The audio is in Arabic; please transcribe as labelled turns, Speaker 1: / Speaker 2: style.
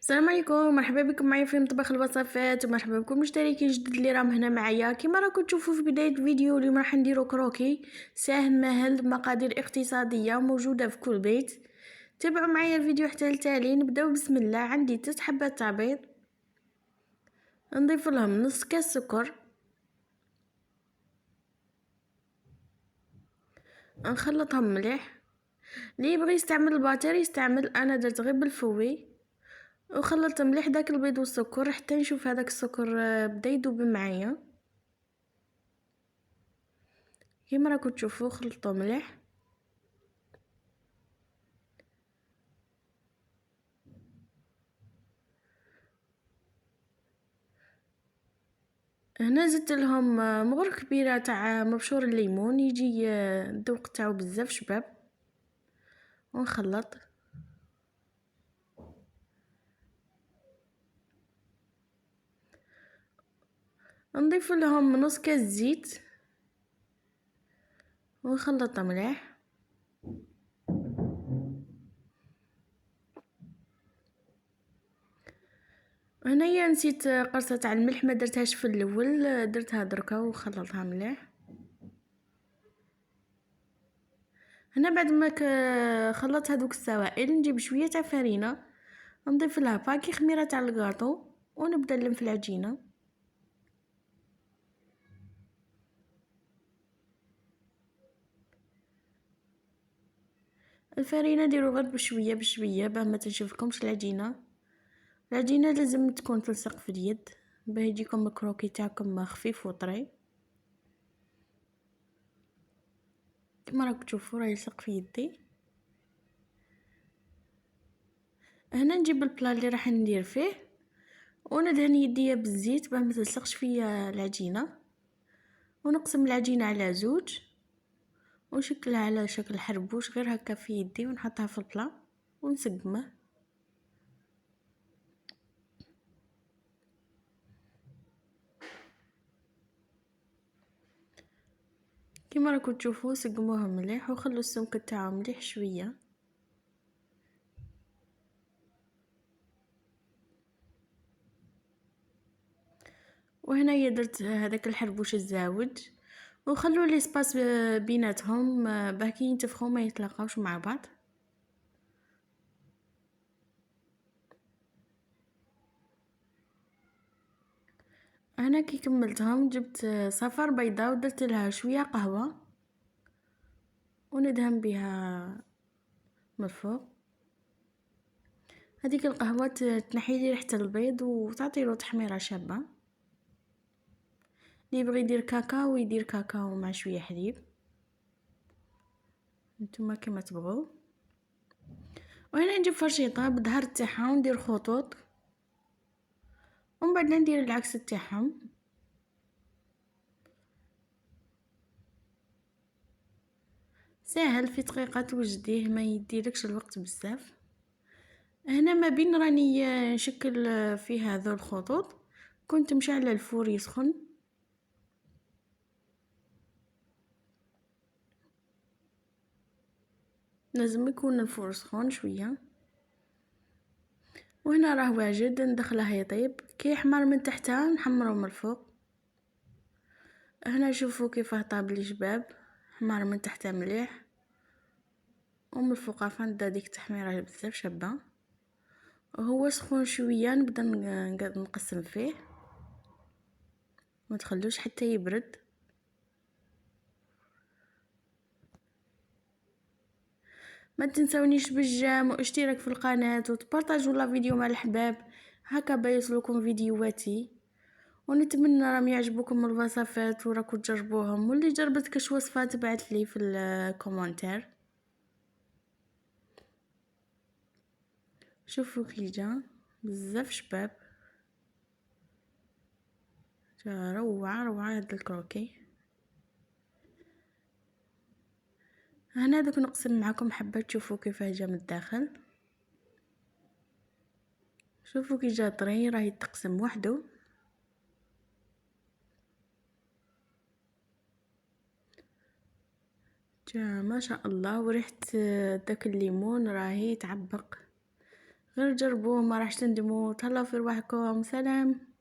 Speaker 1: السلام عليكم، مرحبا بكم معايا في مطبخ الوصفات، ومرحبا بكم مشتركين جدد اللي راهم هنا معايا. كما راكم تشوفوا في بدايه الفيديو اليوم راح نديرو كروكي ساهل ماهل، مقادير اقتصاديه موجوده في كل بيت. تابعوا معايا الفيديو حتى التالي. نبداو بسم الله. عندي 3 حبات تاع بيض، نضيف لهم نص كاس سكر، نخلطهم مليح. اللي يبغي يستعمل الباتري يستعمل، انا درت غير بالفوي وخلطت مليح داك البيض والسكر حتى نشوف هذاك السكر بدا يذوب معايا. كيما راكم تشوفوا خلطته مليح. هنا زدت لهم مغرف كبيره تاع مبشور الليمون، يجي الذوق تاعو بزاف شباب، ونخلط. نضيف لهم نص كاس زيت ونخلط مليح. هنايا نسيت قرصه تاع الملح، ما درتهاش في الاول، درتها دركا وخلطها مليح. هنا بعد ما خلطت هذوك السوائل نجيب شويه تاع فرينه، نضيف لها باكي خميره تاع الكاطو، ونبدا نلم في العجينه. الفرينه ديروا غير بشويه بشويه باه ما تنشفكمش العجينه. العجينه لازم تكون تلصق في اليد باه يجيكم الكروكي تاعكم خفيف وطري. كما راكم تشوفوا راه يلصق في يدي. هنا نجيب البلا اللي راح ندير فيه وندهن يديا بالزيت باه ما تلصقش فيا العجينه، ونقسم العجينه على زوج ونشكلها على شكل حربوش غير هكا في يدي، ونحطها في البلا ونسقمه. كما راكم تشوفوا سقموهم مليح وخلوا السمك تاعهم مليح شويه. وهنايا درت هذاك الحربوش الزاوج، وخلوا لي سباس بيناتهم باه كي ينتفخوا ما يتلاقاوش مع بعض. هنا كي كملتهم جبت صفر بيضة ودرت لها شويه قهوه وندهن بها من الفوق. هذيك القهوه تنحي لي ريحه البيض وتعطي له تحميره شابه. اللي يبغي يدير كاكاو يدير كاكاو مع شويه حليب، نتوما كما تبغوا. وهنا نجيب فرشيطه بالظهر تاعها وندير خطوط، ومن بعد ندير العكس تاعهم. ساهل في دقيقه توجديه، ما يديلكش الوقت بزاف. هنا ما بين راني نشكل في هذو الخطوط كنت مشعله الفور يسخن. لازم يكون الفور سخون شويه. وهنا راه واجد ندخله يطيب، كي يحمر من تحتها نحمره من الفوق. هنا شوفوا كيفاه طاب لي شباب، حمر من تحتها مليح ومن الفوق نبدا ديك التحميره بزاف شابه. وهو سخون شويه نبدا نقسم فيه، ما تخلوش حتى يبرد. ما تنسونيش بالجيم واشتراك في القناه وتبارطاجوا لا فيديو مع الحباب، هكا بيوصلكم فيديوهاتي. ونتمنى راهم يعجبوكم الوصفات وراكم تجربوهم، واللي جربت كاش وصفه تبعت لي في الكومنتير. شوفوا كي جا بزاف شباب، جا روعه روعه هذا الكروكي. هنا دوك نقسم معكم حبه تشوفوا كيفاه جا من الداخل. شوفوا كي جا طري راه يتقسم وحده. جا ما شاء الله، وريحه داك الليمون راهي تعبق غير جربوه ما راحش تندموا. تهلاو في رواحكم. سلام.